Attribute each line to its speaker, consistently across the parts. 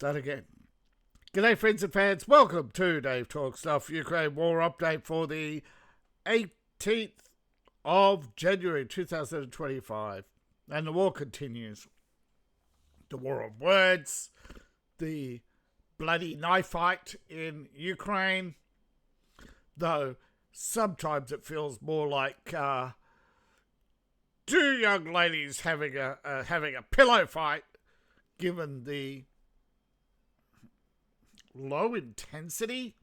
Speaker 1: Start again. G'day friends and fans, welcome to Dave Talk Stuff, Ukraine War Update for the 18th of January 2025. And the war continues. The war of words, the bloody knife fight in Ukraine, though sometimes it feels more like two young ladies having a pillow fight, given the low intensity.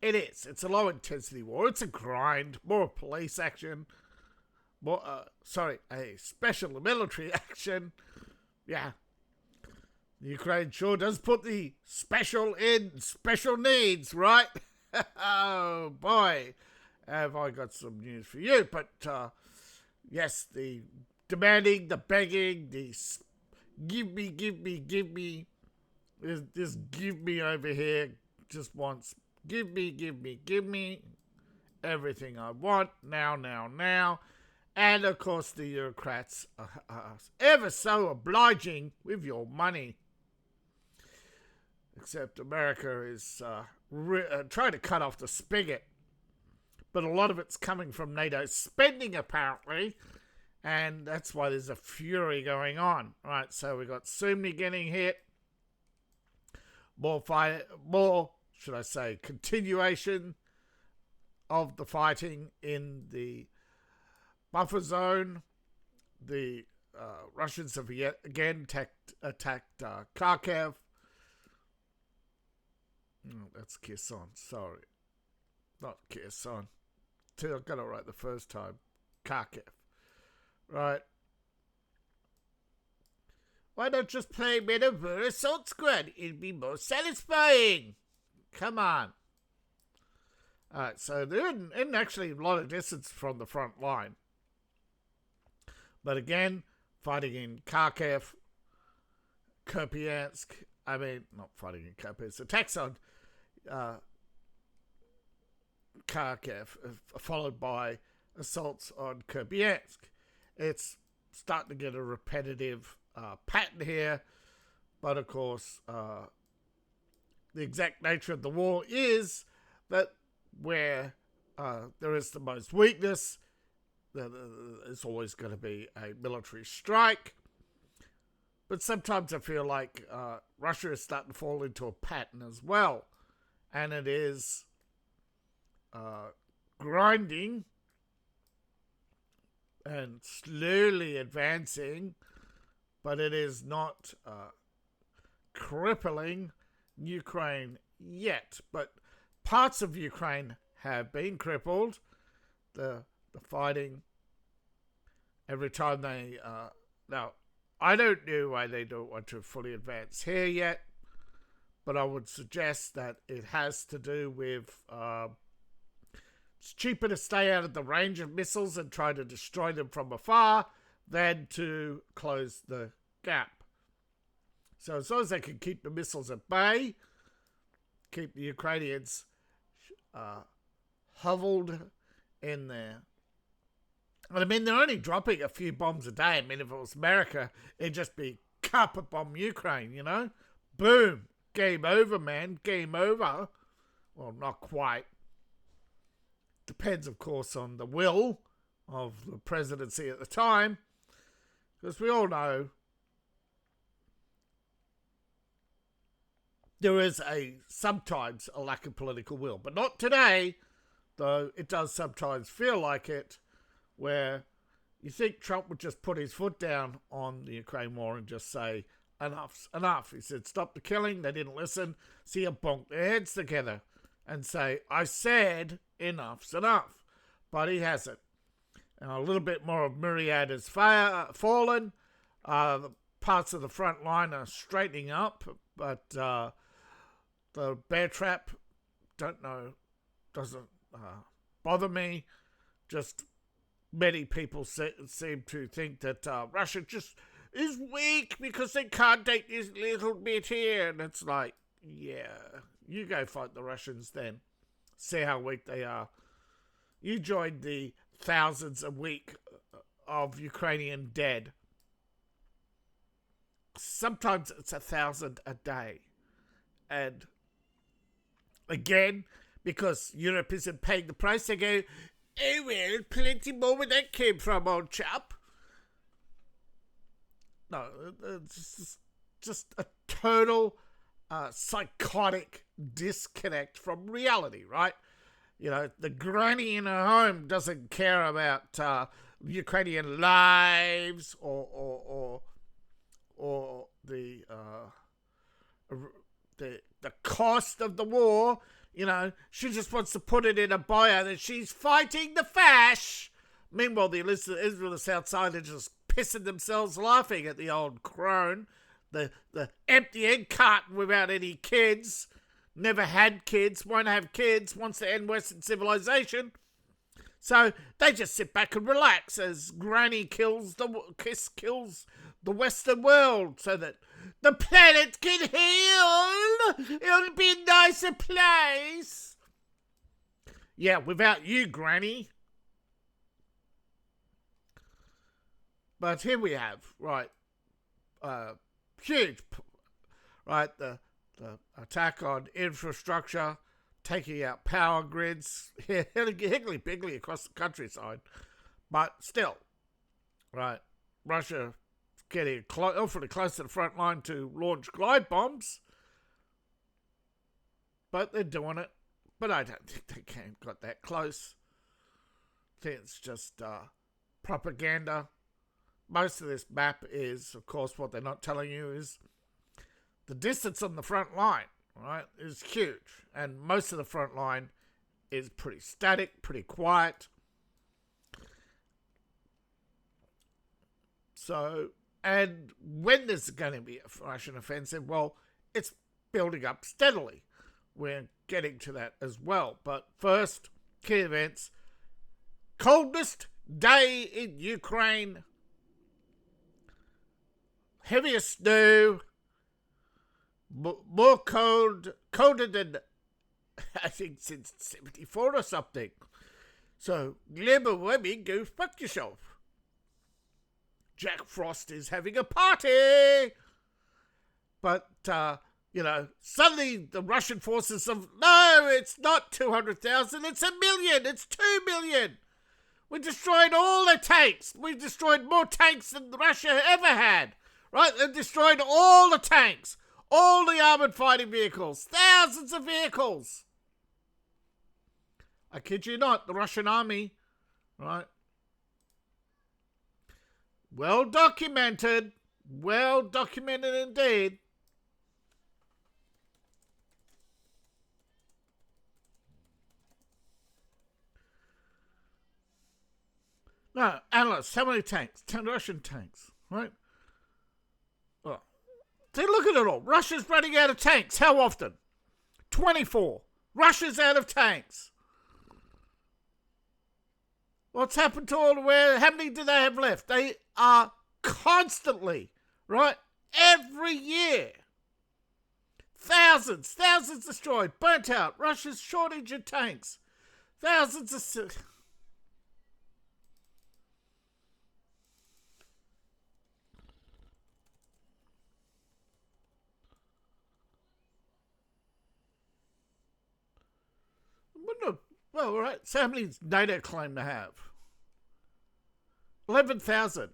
Speaker 1: It is. It's a low intensity war. It's a grind, more police action, more a special military action. Yeah. The Ukraine sure does put the special in special needs, right? Oh boy, have I got some news for you. But yes, the demanding, the begging, the give me. Just give me over here. Just wants give me everything I want now. And of course, the Eurocrats are ever so obliging with your money. Except America is trying to cut off the spigot. But a lot of it's coming from NATO spending, apparently. And that's why there's a fury going on. Right, so we got Sumni getting hit. More, should I say, continuation of the fighting in the buffer zone. The Russians have yet again attacked Kharkiv. That's Kherson, sorry. Not Kherson. I got it right the first time. Kharkiv. Right. Why not just play Metaverse Assault Squad? It'd be more satisfying. Come on. Alright, so they're in actually a lot of distance from the front line. But again, fighting in Kharkiv, Kupiansk. Not fighting in Kharkiv. It's attacks on Kharkiv, followed by assaults on Kupiansk. It's starting to get a repetitive pattern here, but of course the exact nature of the war is that where there is the most weakness, there's always going to be a military strike. But sometimes I feel like Russia is starting to fall into a pattern as well, and it is grinding and slowly advancing, but it is not crippling Ukraine yet. But parts of Ukraine have been crippled. The fighting, every time they... now, I don't know why they don't want to fully advance here yet, but I would suggest that it has to do with... it's cheaper to stay out of the range of missiles and try to destroy them from afar than to close the gap. So as long as they can keep the missiles at bay, keep the Ukrainians hovelled in there. And they're only dropping a few bombs a day. If it was America, it'd just be carpet bomb Ukraine, you know? Boom. Game over, man. Game over. Well, not quite. Depends, of course, on the will of the presidency at the time. Because we all know there is sometimes a lack of political will. But not today, though it does sometimes feel like it, where you think Trump would just put his foot down on the Ukraine war and just say, enough's enough. He said, stop the killing. They didn't listen. See him bonk their heads together and say, I said enough's enough. But he hasn't. And a little bit more of Myriad has fallen. The parts of the front line are straightening up, but the bear trap, don't know, doesn't bother me. Just many people seem to think that Russia just is weak because they can't take this little bit here. And it's like, yeah, you go fight the Russians then. See how weak they are. You joined the thousands a week of Ukrainian dead. sometimes it's 1,000 a day. And again, because Europe isn't paying the price, they go, oh well, plenty more where that came from, old chap. No, it's just a total psychotic disconnect from reality, right? You know, the granny in her home doesn't care about Ukrainian lives or the cost of the war. You know, she just wants to put it in a bio that she's fighting the fash. Meanwhile, the Israelites outside are just pissing themselves laughing at the old crone, the empty egg carton without any kids, never had kids, won't have kids, wants to end Western civilization. So they just sit back and relax as Granny kills the Western world so that the planet can heal. It'll be a nicer place. Yeah, without you, Granny. But here we have, right, huge, right, the attack on infrastructure, taking out power grids, higgly-piggly across the countryside. But still, right, Russia getting awfully close to the front line to launch glide bombs. But they're doing it. But I don't think they got that close. I think it's just propaganda. Most of this map is, of course, what they're not telling you is the distance on the front line, right, is huge. And most of the front line is pretty static, pretty quiet. So, and when there's going to be a Russian offensive, well, it's building up steadily. We're getting to that as well. But first, key events. Coldest day in Ukraine. Heaviest snow, more colder than, I think, since 74 or something. So, global warming, go fuck yourself. Jack Frost is having a party. But, you know, suddenly the Russian forces have, no, it's not 200,000, it's 1 million, it's 2 million. We destroyed all the tanks. We destroyed more tanks than Russia ever had. Right, they destroyed all the tanks, all the armoured fighting vehicles, thousands of vehicles. I kid you not, the Russian army, right? Well documented indeed. No, analysts, how many tanks? 10 Russian tanks, right? See, look at it all. Russia's running out of tanks. How often? 24. Russia's out of tanks. What's happened to all the way? How many do they have left? They are constantly, right? Every year. Thousands destroyed, burnt out. Russia's shortage of tanks. Thousands of... Well, all right. So how many does NATO claim to have? 11,000.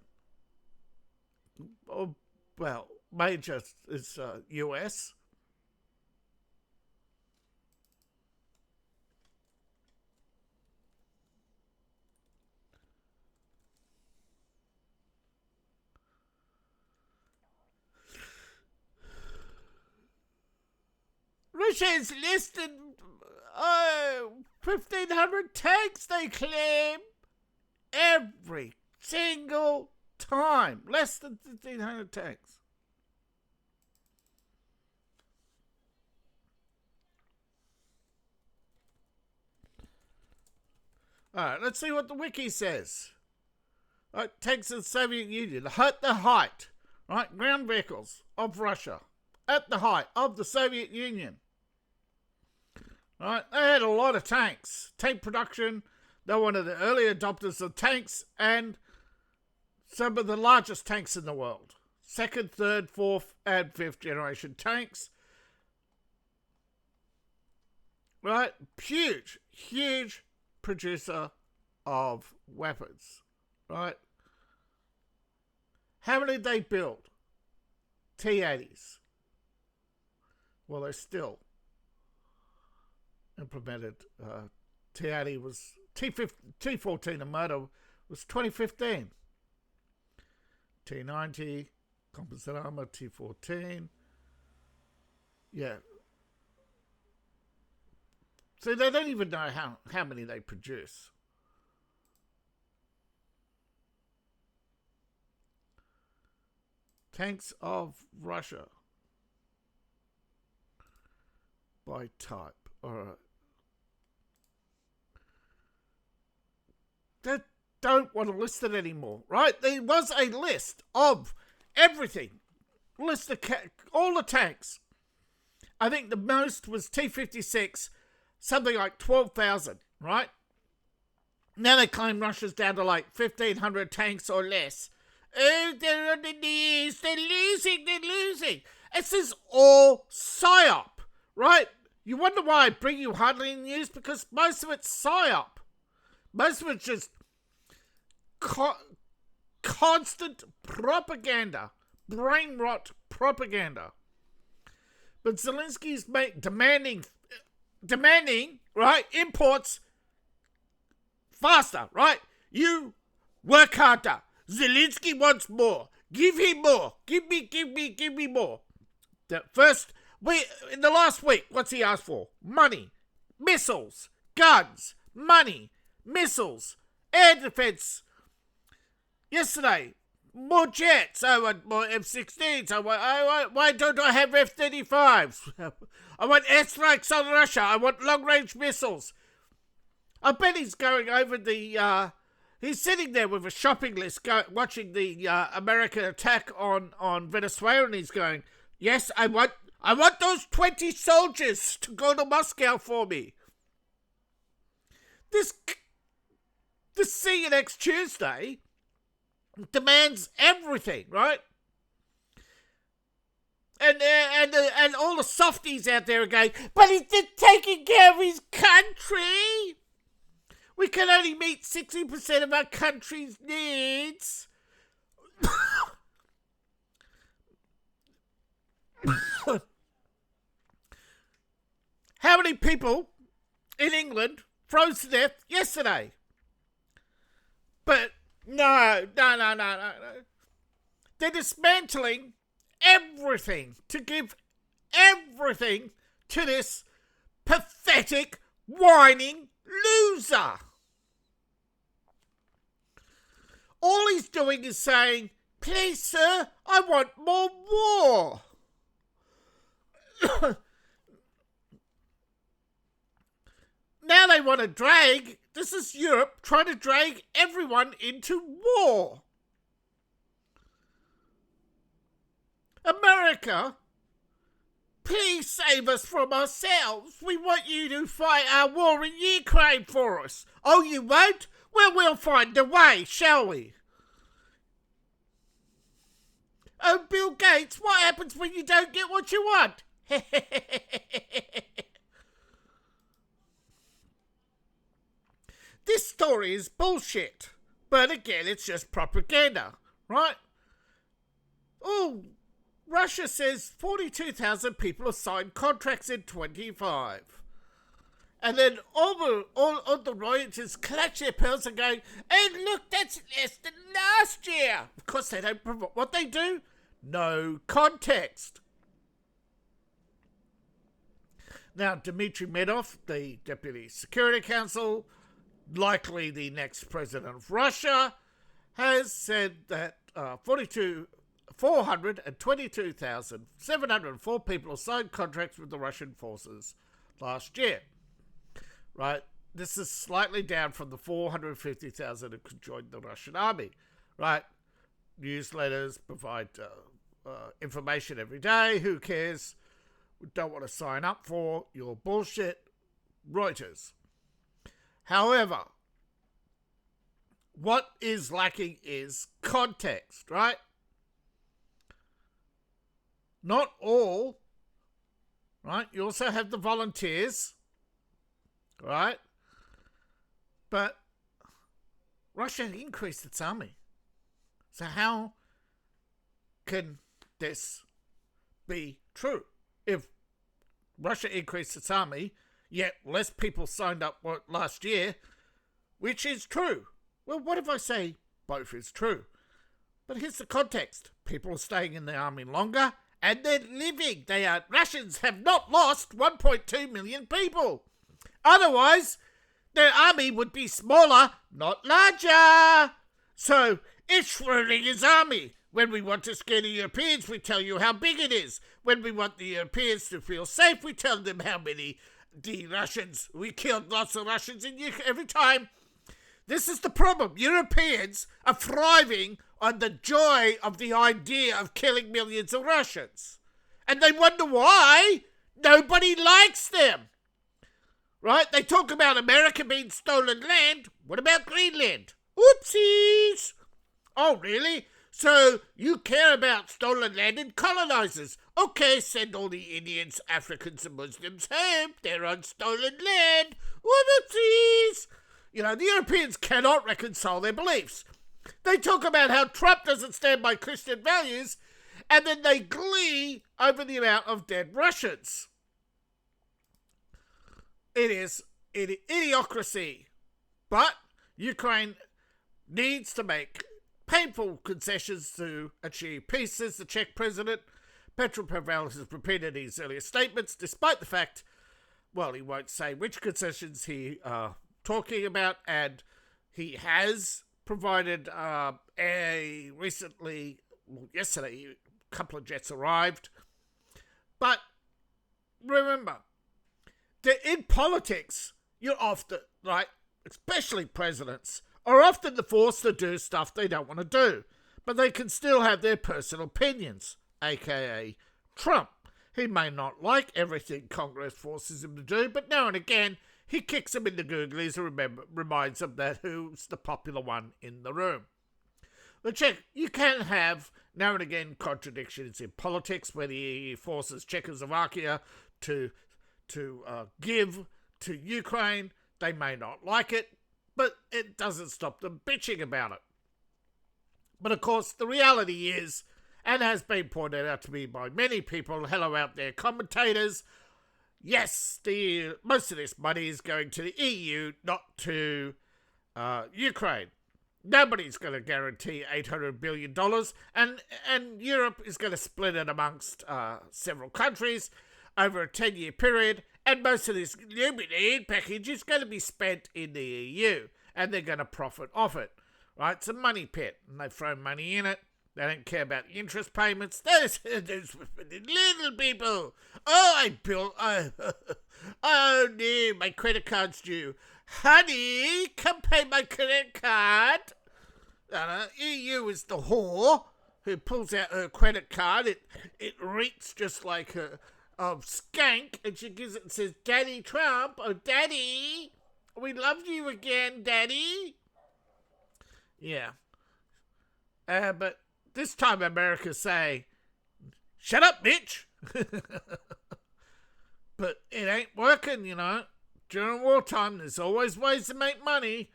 Speaker 1: Oh, well, major is US. Russia is less than 1,500 tanks, they claim. Every single time. Less than 1,500 tanks. Alright, let's see what the wiki says. Right, tanks of the Soviet Union. At the height, right, ground vehicles of Russia. At the height of the Soviet Union. Right, they had a lot of tanks. Tank production, they're one of the early adopters of tanks and some of the largest tanks in the world. second, third, fourth, and fifth generation tanks. Right? Huge producer of weapons. Right? How many did they build? T-80s. Well, they still implemented T-80 was T-14 Armada was 2015. T-90 composite armor, T-14. Yeah. So they don't even know how many they produce. Tanks of Russia by type. All right. They don't want to list it anymore, right? There was a list of everything. List of all the tanks. I think the most was T-56, something like 12,000, right? Now they claim Russia's down to like 1,500 tanks or less. Oh, they're on the knees. They're losing. This is all PSYOP, right? You wonder why I bring you hardly any news? Because most of it's PSYOP. Most of it's just constant propaganda. Brain rot propaganda. But Zelensky's demanding, right, imports faster, right? You work harder. Zelensky wants more. Give him more. Give me more. In the last week, what's he asked for? Money, missiles, guns, money, missiles, air defense. Yesterday, more jets. I want more F-16s. Why don't I have F-35s? I want airstrikes on Russia. I want long-range missiles. I bet he's going over the... He's sitting there with a shopping list watching the American attack on Venezuela, and he's going, yes, I want those 20 soldiers to go to Moscow for me. This see you next Tuesday demands everything, right? And all the softies out there are going, but he's taking care of his country. We can only meet 60% of our country's needs. How many people in England froze to death yesterday? But no. They're dismantling everything to give everything to this pathetic, whining loser. All he's doing is saying, please, sir, I want more war. Now they want to this is Europe trying to drag everyone into war. America, please save us from ourselves. We want you to fight our war in Ukraine for us. Oh, you won't? Well, we'll find a way, shall we? Oh, Bill Gates, what happens when you don't get what you want? This story is bullshit. But again, it's just propaganda, right? Oh, Russia says 42,000 people have signed contracts in 25. And then all the Reuters clutch their pearls and going, and look, that's less than last year. Of course, they don't provide what they do. No context. Now, Dmitry Medvedev, the Deputy Security Council, likely the next president of Russia, has said that 422,704 people have signed contracts with the Russian forces last year. Right? This is slightly down from the 450,000 who could join the Russian army. Right? Newsletters provide information every day. Who cares? We don't want to sign up for your bullshit. Reuters. However, what is lacking is context, right? not all, right? You also have the volunteers, right? But Russia increased its army. So how can this be true? If Russia increased its army, yet less people signed up last year, which is true. Well, what if I say both is true? But here's the context. People are staying in the army longer, and they're living. Russians have not lost 1.2 million people. Otherwise, their army would be smaller, not larger. So, it's Schrödinger's army. When we want to scare the Europeans, we tell you how big it is. When we want the Europeans to feel safe, we tell them how many we killed lots of Russians in Ukraine every time. This is the problem. Europeans are thriving on the joy of the idea of killing millions of Russians. And they wonder why nobody likes them. Right? They talk about America being stolen land. What about Greenland? Oopsies! Oh, really? So you care about stolen land and colonizers. Okay, send all the Indians, Africans and Muslims home. They're on stolen land. Whoopsies! The Europeans cannot reconcile their beliefs. They talk about how Trump doesn't stand by Christian values, and then they glee over the amount of dead Russians. It is idiocracy. But Ukraine needs to make painful concessions to achieve peace, says the Czech president. Petro Pavel has repeated his earlier statements, despite the fact, he won't say which concessions he talking about, and he has provided yesterday, a couple of jets arrived. But remember, in politics, you're often, right, especially presidents, are often forced to do stuff they don't want to do, but they can still have their personal opinions, aka Trump. He may not like everything Congress forces him to do, but now and again, he kicks them in the googlies and reminds them that who's the popular one in the room. You can have, now and again, contradictions in politics, where the EU forces Czechoslovakia to give to Ukraine. They may not like it, but it doesn't stop them bitching about it. But of course, the reality is, and has been pointed out to me by many people, hello out there commentators, yes, most of this money is going to the EU, not to Ukraine. Nobody's going to guarantee $800 billion, and Europe is going to split it amongst several countries over a 10-year period, and most of this aid package is going to be spent in the EU, and they're going to profit off it. Right? It's a money pit, and they throw money in it. They don't care about the interest payments. Those little people. Oh no, my credit card's due. Honey, come pay my credit card. EU is the whore who pulls out her credit card. It reeks just like a skank, and she gives it and says, Daddy Trump, oh Daddy, we love you again, Daddy. Yeah. But this time America say, shut up, bitch. But it ain't working, During wartime, there's always ways to make money.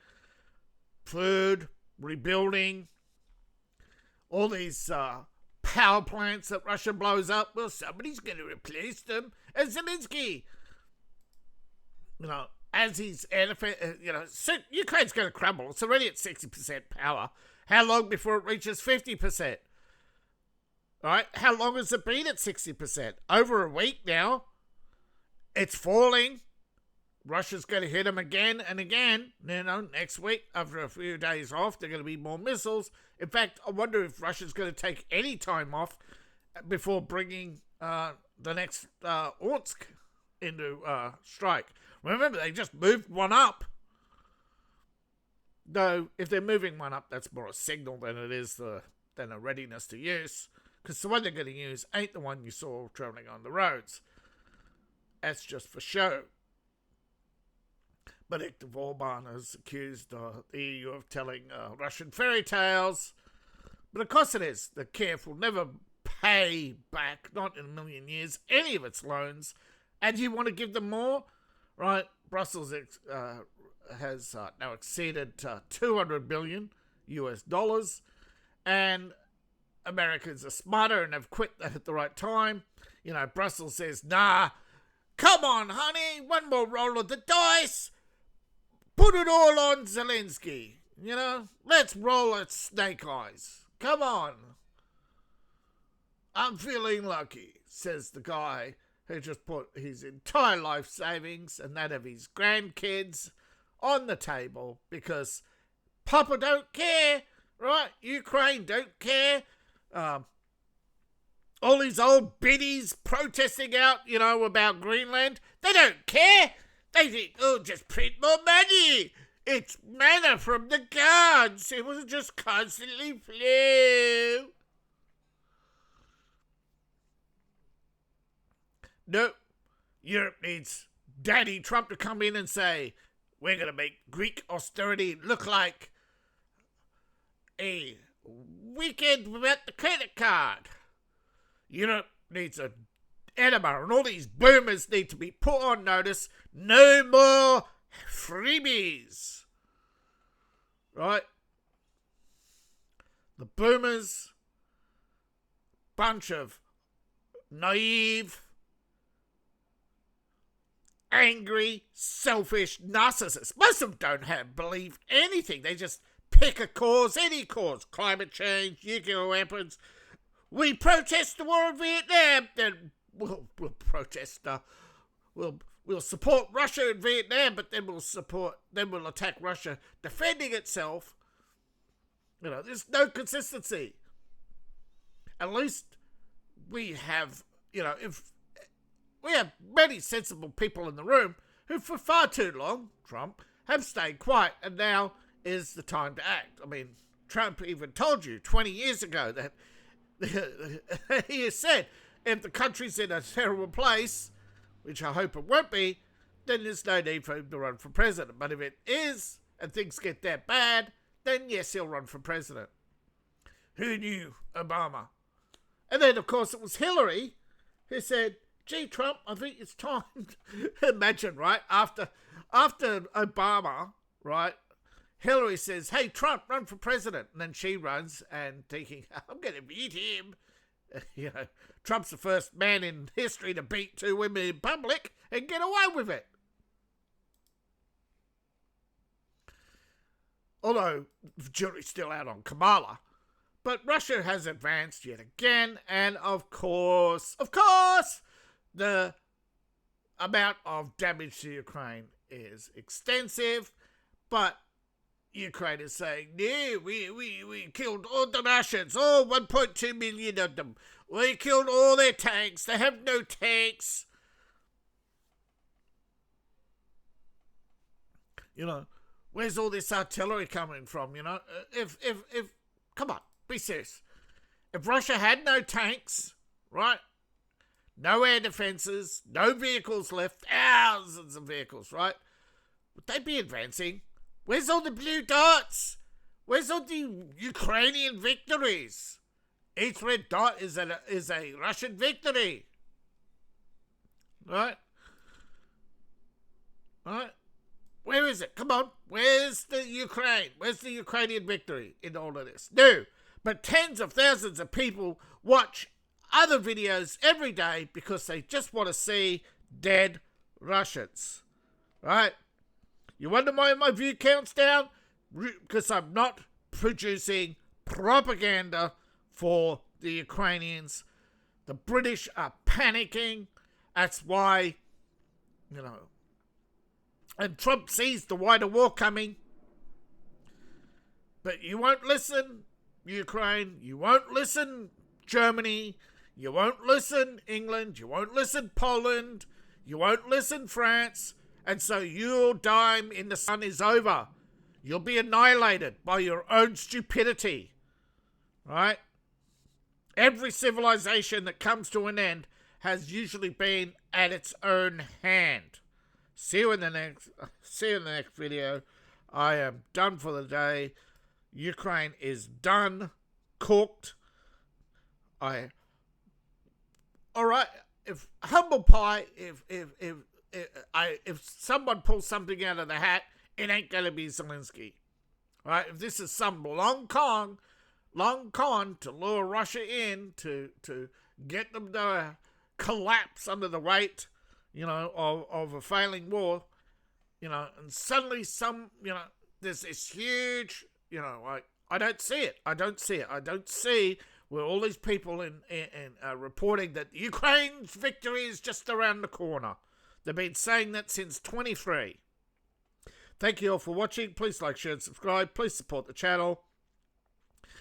Speaker 1: Food, rebuilding, all these power plants that Russia blows up. Well, somebody's going to replace them. And Zelensky, as he's, Ukraine's going to crumble. It's already at 60% power. How long before it reaches 50%? All right, how long has it been at 60%? Over a week now. It's falling. Russia's going to hit them again and again. Next week, after a few days off, there are going to be more missiles. In fact, I wonder if Russia's going to take any time off before bringing the next Orsk into strike. Remember, they just moved one up. Though, if they're moving one up, that's more a signal than it is than a readiness to use. Because the one they're going to use ain't the one you saw travelling on the roads. That's just for show. But Viktor Orban has accused the EU of telling Russian fairy tales. But of course it is. The Kiev will never pay back, not in a million years, any of its loans, and you want to give them more, right? Brussels has now exceeded $200 billion US dollars, and Americans are smarter and have quit that at the right time. You know, Brussels says, nah, come on, honey, one more roll of the dice, put it all on Zelensky. You know, let's roll at snake eyes. Come on. I'm feeling lucky, says the guy who just put his entire life savings and that of his grandkids on the table because Papa don't care, right? Ukraine don't care. All these old biddies protesting out, you know, about Greenland, they don't care. They think, oh, just print more money. It's manna from the gods. It will just constantly flow. No, Europe needs Daddy Trump to come in and say, we're going to make Greek austerity look like a weekend without the credit card. Europe needs a enema, and all these boomers need to be put on notice. No more freebies. Right? The boomers, bunch of naive, angry, selfish narcissists. Most of them don't believe anything. They just pick a cause, any cause. Climate change, nuclear weapons. We protest the war in Vietnam, then we'll protest. We'll support Russia in Vietnam, but then we'll attack Russia defending itself. You know, there's no consistency. At least we have, you know, if we have many sensible people in the room who for far too long, Trump, have stayed quiet, and now is the time to act. I mean, Trump even told you 20 years ago that he has said, if the country's in a terrible place, which I hope it won't be, then there's no need for him to run for president. But if it is, and things get that bad, then yes, he'll run for president. Who knew Obama? And then, of course, it was Hillary who said, gee, Trump, I think it's time. Imagine, right? After Obama, right? Hillary says, hey, Trump, run for president. And then she runs and thinking, I'm going to beat him. You know, Trump's the first man in history to beat two women in public and get away with it. Although the jury's still out on Kamala. But Russia has advanced yet again. And of course, the amount of damage to Ukraine is extensive. But Ukraine is saying, no, we killed all the Russians, all 1.2 million of them. We killed all their tanks. They have no tanks. You know, where's all this artillery coming from, you know? If come on, be serious. If Russia had no tanks, right? No air defenses, no vehicles left, thousands of vehicles, right? Would they be advancing? Where's all the blue dots? Where's all the Ukrainian victories? Each red dot is a Russian victory. Right? Right? Where is it? Come on. Where's the Ukraine? Where's the Ukrainian victory in all of this? No. But tens of thousands of people watch other videos every day because they just want to see dead Russians. Right? You wonder why my view count's down? Because I'm not producing propaganda for the Ukrainians. The British are panicking. That's why, you know. And Trump sees the wider war coming. But you won't listen, Ukraine. You won't listen, Germany. You won't listen, England. You won't listen, Poland. You won't listen, France. And so your time in the sun is over. You'll be annihilated by your own stupidity. Right? Every civilization that comes to an end has usually been at its own hand. See you in the next video. I am done for the day. Ukraine is done, cooked. I all right, if humble pie, if someone pulls something out of the hat, it ain't going to be Zelensky. All right, if this is some long con to lure Russia in to get them to collapse under the weight, of a failing war, and suddenly there's this huge, I don't see it. I don't see where all these people reporting that Ukraine's victory is just around the corner. They've been saying that since 23. Thank you all for watching. Please like, share, and subscribe. Please support the channel.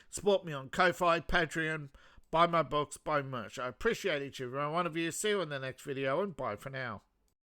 Speaker 1: Support me on Ko-Fi, Patreon, buy my books, buy merch. I appreciate each and every one of you. See you in the next video, and bye for now.